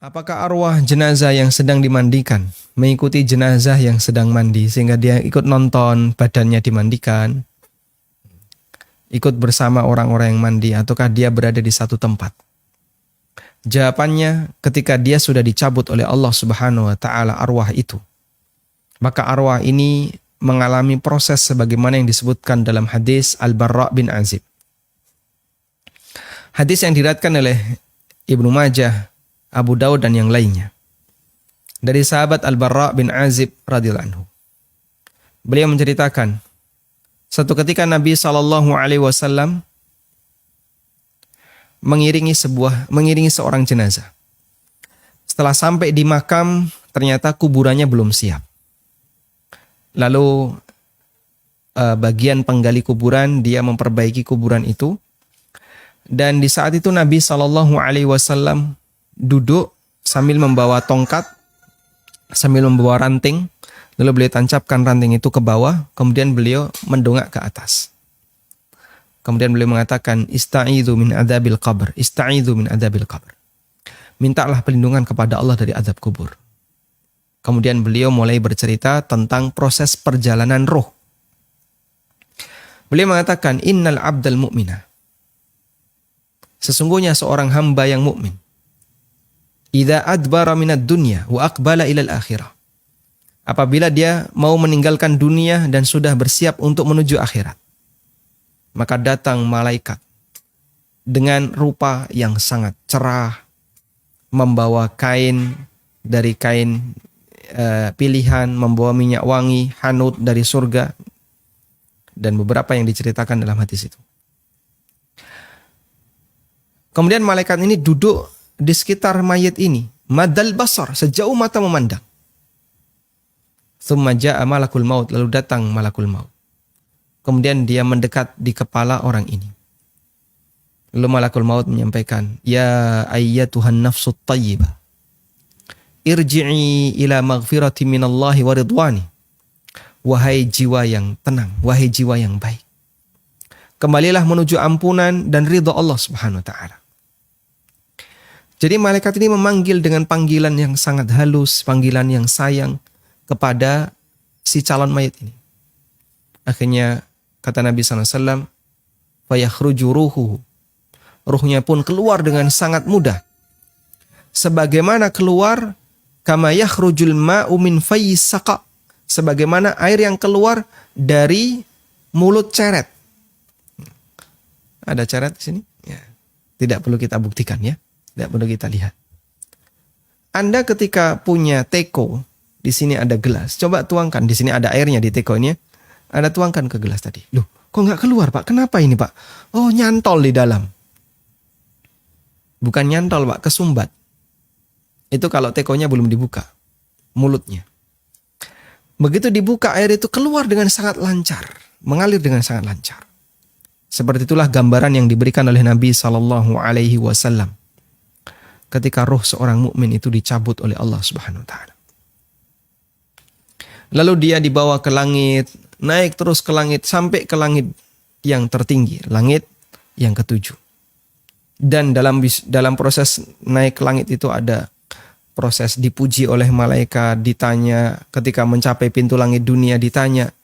Apakah arwah jenazah yang sedang dimandikan mengikuti jenazah yang sedang mandi sehingga dia ikut nonton badannya dimandikan, ikut bersama orang-orang yang mandi, ataukah dia berada di satu tempat? Jawabannya, ketika dia sudah dicabut oleh Allah Subhanahu wa taala arwah itu, maka arwah ini mengalami proses sebagaimana yang disebutkan dalam hadis Al-Barra bin Azib. Hadis yang diriwayatkan oleh Ibnu Majah, Abu Daud dan yang lainnya. Dari sahabat Al-Barra bin Azib radhiyallahu anhu. Beliau menceritakan, satu ketika Nabi SAW mengiringi seorang jenazah. Setelah sampai di makam, ternyata kuburannya belum siap. Lalu bagian penggali kuburan, dia memperbaiki kuburan itu. Dan di saat itu Nabi SAW duduk sambil membawa tongkat, sambil membawa ranting, lalu beliau tancapkan ranting itu ke bawah, kemudian beliau mendongak ke atas. Kemudian beliau mengatakan, Ista'idhu min adzabil qabr, ista'idhu min adzabil qabr. Mintalah perlindungan kepada Allah dari azab kubur. Kemudian beliau mulai bercerita tentang proses perjalanan roh. Beliau mengatakan, Innal abdal mu'mina. Sesungguhnya seorang hamba yang mukmin, idza adbara minad dunya wa aqbala ilal akhirah. Apabila dia mau meninggalkan dunia dan sudah bersiap untuk menuju akhirat, maka datang malaikat dengan rupa yang sangat cerah, membawa kain dari kain pilihan, membawa minyak wangi, hanut dari surga, dan beberapa yang diceritakan dalam hadis itu. Kemudian malaikat ini duduk di sekitar mayit ini, madal basar, sejauh mata memandang. Tsumma ja'a malakul maut, lalu datang malakul maut. Kemudian dia mendekat di kepala orang ini. Lalu malakul maut menyampaikan, Ya ayyatuhan nafsut tayyibah, irji'i ila maghfirati minallahi wa ridwani. Wahai jiwa yang tenang, wahai jiwa yang baik, kembalilah menuju ampunan dan ridha Allah Subhanahu wa taala. Jadi malaikat ini memanggil dengan panggilan yang sangat halus, panggilan yang sayang kepada si calon mayit ini. Akhirnya kata Nabi SAW, fayakhruju ruhuhu. Ruhnya pun keluar dengan sangat mudah. Sebagaimana keluar, kama yakhrujul ma'u min fayyis saqa. Sebagaimana air yang keluar dari mulut ceret. Ada ceret di sini? Ya. Tidak perlu kita buktikan ya. Tidak perlu kita lihat. Anda ketika punya teko, di sini ada gelas, coba tuangkan. Di sini ada airnya di tekonya. Anda tuangkan ke gelas tadi. Loh, kok nggak keluar Pak? Kenapa ini Pak? Oh, nyantol di dalam. Bukan nyantol Pak, kesumbat. Itu kalau tekonya belum dibuka, mulutnya. Begitu dibuka, air itu keluar dengan sangat lancar, mengalir dengan sangat lancar. Seperti itulah gambaran yang diberikan oleh Nabi SAW ketika roh seorang mukmin itu dicabut oleh Allah Subhanahu wa taala. Lalu dia dibawa ke langit, naik terus ke langit sampai ke langit yang tertinggi, langit yang ketujuh. Dan dalam proses naik ke langit itu ada proses dipuji oleh malaikat, ditanya ketika mencapai pintu langit dunia, ditanya,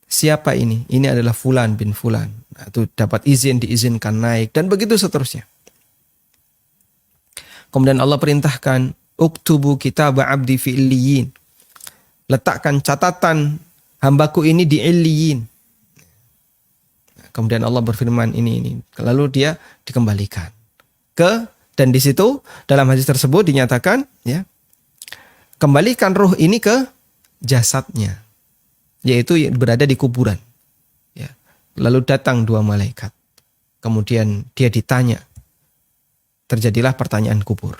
siapa ini? Ini adalah Fulan bin Fulan. Nah, itu dapat izin, diizinkan naik, dan begitu seterusnya. Kemudian Allah perintahkan, uktubu kitaba abdi fi illiyin. Letakkan catatan hambaku ini di illiyin. Kemudian Allah berfirman ini. Lalu dia dikembalikan dan di situ dalam hadis tersebut dinyatakan, ya, kembalikan roh ini ke jasadnya, yaitu berada di kuburan. Ya. Lalu datang dua malaikat. Kemudian dia ditanya. Terjadilah pertanyaan kubur.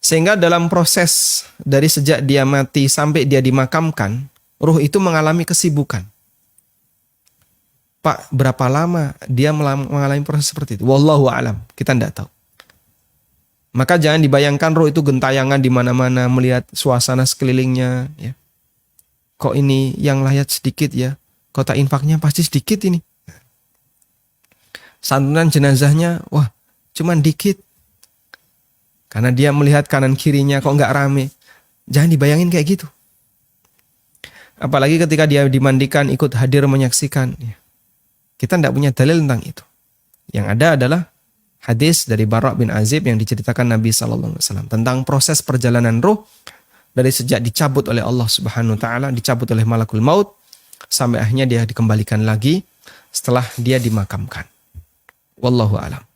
Sehingga dalam proses dari sejak dia mati sampai dia dimakamkan, ruh itu mengalami kesibukan. Pak, berapa lama dia mengalami proses seperti itu? Wallahu a'lam, kita tidak tahu. Maka jangan dibayangkan roh itu gentayangan di mana-mana melihat suasana sekelilingnya. Ya. Kok ini yang layat sedikit ya? Kota infaknya pasti sedikit ini. Santunan jenazahnya, wah, cuman dikit. Karena dia melihat kanan kirinya kok nggak rame. Jangan dibayangin kayak gitu. Apalagi ketika dia dimandikan ikut hadir menyaksikan. Kita tidak punya dalil tentang itu. Yang ada adalah hadis dari Bara' bin Azib yang diceritakan Nabi SAW tentang proses perjalanan ruh dari sejak dicabut oleh Allah Subhanahu Wa Taala, dicabut oleh malakul maut, sampai akhirnya dia dikembalikan lagi setelah dia dimakamkan. Wallahu a'lam.